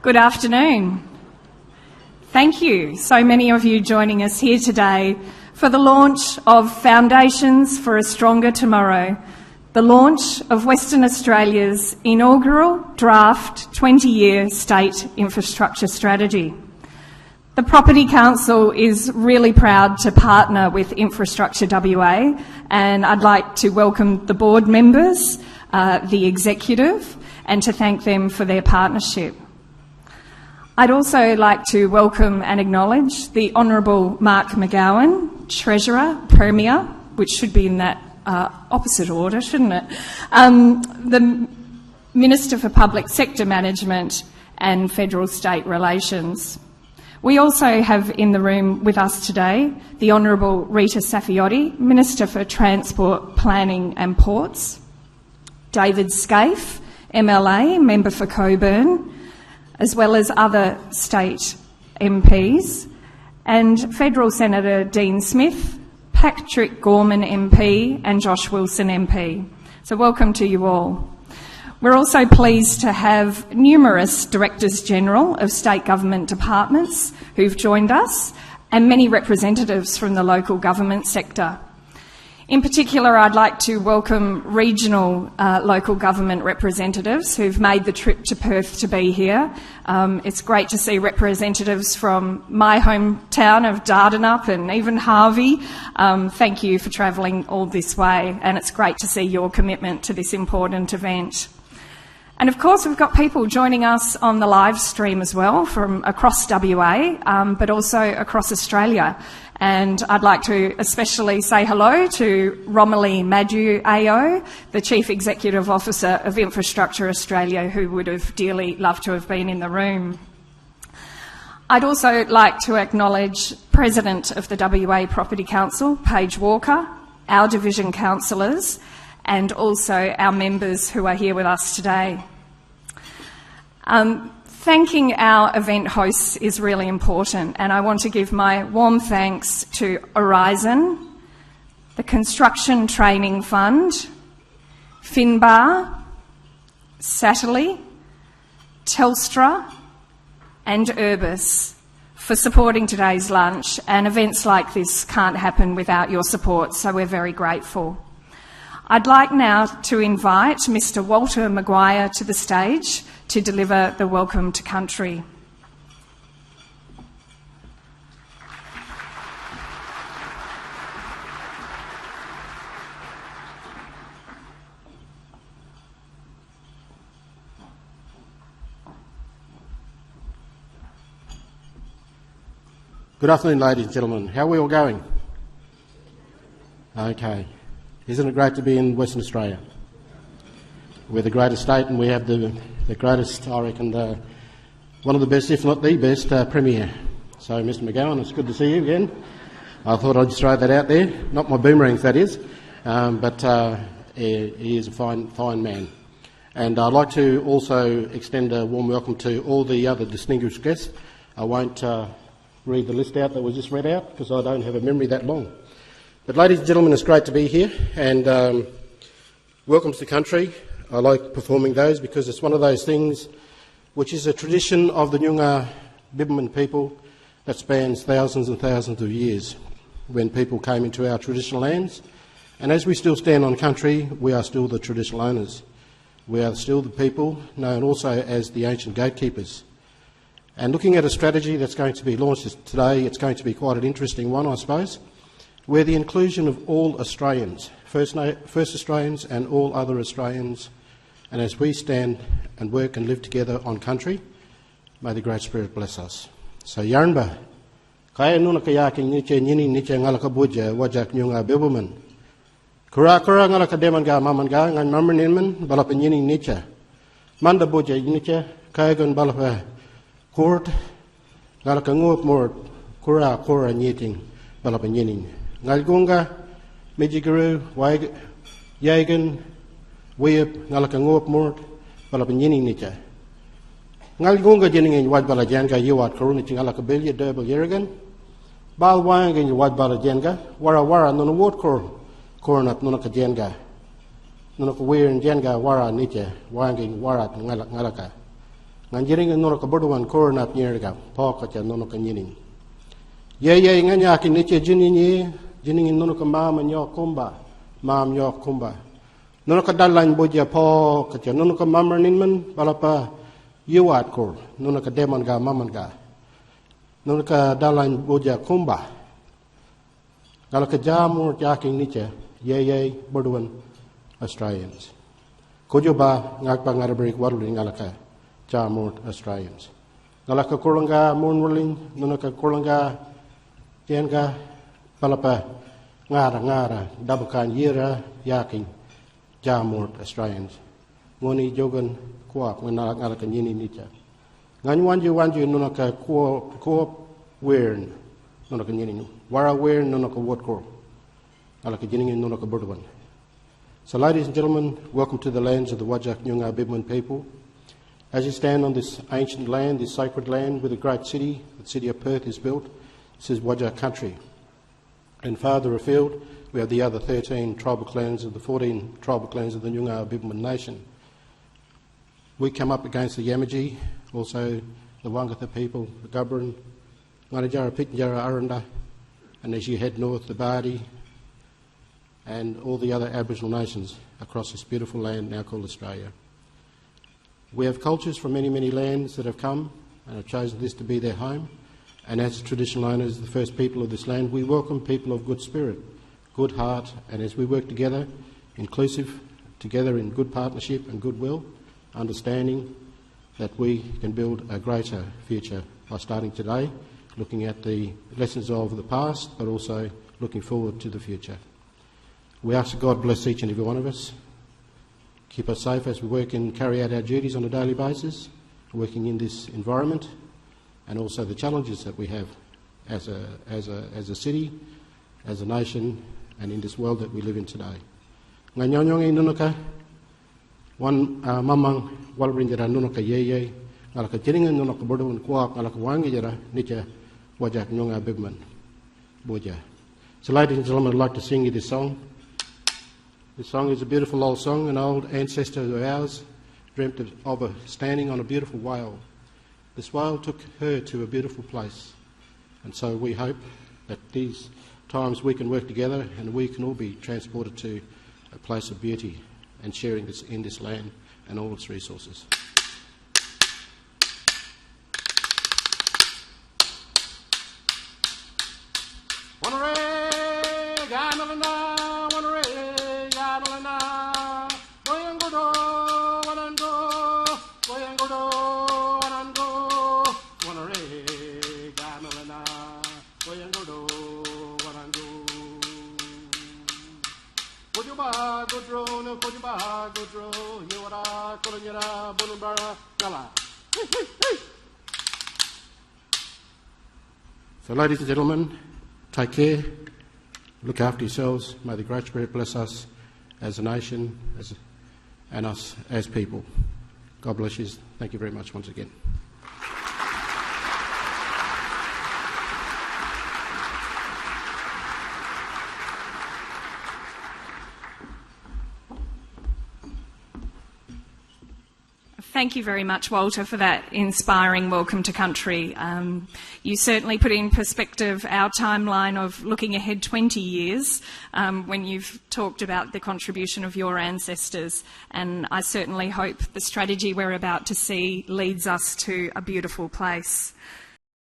Good afternoon. Thank you, so many of you joining us here today for the launch of Foundations for a Stronger Tomorrow, the launch of Western Australia's inaugural draft 20-year state infrastructure strategy. The Property Council is really proud to partner with Infrastructure WA, and I'd like to welcome the board members, the executive, and to thank them for their partnership. I'd also like to welcome and acknowledge the Honourable Mark McGowan, Treasurer, Premier, which should be in that opposite order, shouldn't it? The Minister for Public Sector Management and Federal-State Relations. We also have in the room with us today the Honourable Rita Saffioti, Minister for Transport, Planning and Ports, David Scaife, MLA, Member for Coburn, as well as other state MPs, and Federal Senator Dean Smith, Patrick Gorman MP and Josh Wilson MP. So welcome to you all. We're also pleased to have numerous Directors General of state government departments who've joined us, and many representatives from the local government sector. In particular, I'd like to welcome regional local government representatives who've made the trip to Perth to be here. It's great to see representatives from my hometown of Dardanup and even Harvey. Thank you for travelling all this way, and it's great to see your commitment to this important event. And of course, we've got people joining us on the live stream as well from across WA, but also across Australia. And I'd like to especially say hello to Romilly Mathew AO, the Chief Executive Officer of Infrastructure Australia, who would have dearly loved to have been in the room. I'd also like to acknowledge President of the WA Property Council, Paige Walker, our division councillors, and also our members who are here with us today. Thanking our event hosts is really important, and I want to give my warm thanks to Aurizon, the Construction Training Fund, Finbar, Satterley, Telstra and Urbis for supporting today's lunch, and events like this can't happen without your support, so we're very grateful. I'd like now to invite Mr. Walter Maguire to the stage to deliver the Welcome to Country. Good afternoon, ladies and gentlemen. How are we all going? Okay. Isn't it great to be in Western Australia? We're the greatest state, and we have the greatest, I reckon, one of the best, if not the best, Premier. So, Mr. McGowan, it's good to see you again. I thought I'd just throw that out there. Not my boomerangs, that is, but he is a fine man. And I'd like to also extend a warm welcome to all the other distinguished guests. I won't read the list out that was just read out because I don't have a memory that long. But ladies and gentlemen, it's great to be here, and welcome to the country. I like performing those because it's one of those things which is a tradition of the Noongar Bibbulmun people that spans thousands and thousands of years when people came into our traditional lands. And as we still stand on country, we are still the traditional owners. We are still the people known also as the ancient gatekeepers. And looking at a strategy that's going to be launched today, it's going to be quite an interesting one, I suppose, where the inclusion of all Australians, First Australians and all other Australians, and as we stand and work and live together on country, may the Great Spirit bless us. So Yarnba, kaya nuna kayaking niche nini niche ngalaka buja wajak nyunga bibuman. Kura ngalaka demanga mamanga ngan marmaninman balapa nini niche. Manda buja niche kayagun balapa court ngalaka ngup mort kura nyiting balapa nini. Ngalgunga, Mijigaru, Yagan, Weep, Ngalakangop Mort, Balapanyini Nicha. Ngalgunga Jenning in White Balajanga, you are Coroniching Alakabilia, Durble Yerrigan. Balwang in White Balajanga, Wara, non ward coronat Nunakajenga. Nunaka Weir and Jenga, Wara Nicha, Wanging Warat Ngalaka. ngan jiring nono ka borduan kor nap nyer ga po ka cha nono ka nyining ye ngan ya kin ni che jining nono ka ma nyo kumba mam nyo kumba nono ka dalan boja po ka cha nono ka mamar ninman balapa yuat kor nono ka demon ga maman ga nono ka dalan boja kumba kalau ka jamur jaking ni che ye borduan Australians Kojoba ngak pa ngaraberik warling ngalaka jamur Australians. Ngalaka kuranga munwurling nunaka kuranga tianga palapa ngara dabukan yira yaking jamur Australians. Ngoni jogan kuak ngalaka nyini nicha. Ngani wanju nunaka kuop weirn nunaka nyini. Wara weirn nunaka wotkor. Ngalaka jining nunaka burduan. So, ladies and gentlemen, welcome to the lands of the Whadjuk Noongar Bibbulmun people. As you stand on this ancient land, this sacred land where the great city, the city of Perth, is built, this is Whadjuk country. And farther afield, we have the other 13 tribal clans of the 14 tribal clans of the Noongar Bibbulmun nation. We come up against the Yamaji, also the Wangatha people, the Gubrin, Wanajara, Pitjara, Aranda, and as you head north, the Bardi, and all the other Aboriginal nations across this beautiful land now called Australia. We have cultures from many lands that have come and have chosen this to be their home, and as traditional owners, the first people of this land, we welcome people of good spirit, good heart, and as we work together, inclusive, together in good partnership and goodwill, understanding that we can build a greater future by starting today, looking at the lessons of the past, but also looking forward to the future. We ask that God bless each and every one of us, keep us safe as we work and carry out our duties on a daily basis, working in this environment, and also the challenges that we have as a city, as a nation, and in this world that we live in today. Nganyonyong inunuka, wan mamang walrin jara nunuka ye, ngalaka jiringan nunuka borduan kuak, ngalaka wangi jara nicha Whadjuk Noongar Bibbulmun boja. So, ladies and gentlemen, I'd like to sing you this song. This song is a beautiful old song. An old ancestor of ours dreamt of standing on a beautiful whale. This whale took her to a beautiful place. And so we hope that these times we can work together and we can all be transported to a place of beauty and sharing this in this land and all its resources. So, ladies and gentlemen, take care, look after yourselves. May the Great Spirit bless us as a nation and us as people. God bless you. Thank you very much once again. Thank you very much, Walter, for that inspiring welcome to country. You certainly put in perspective our timeline of looking ahead 20 years when you've talked about the contribution of your ancestors, and I certainly hope the strategy we're about to see leads us to a beautiful place.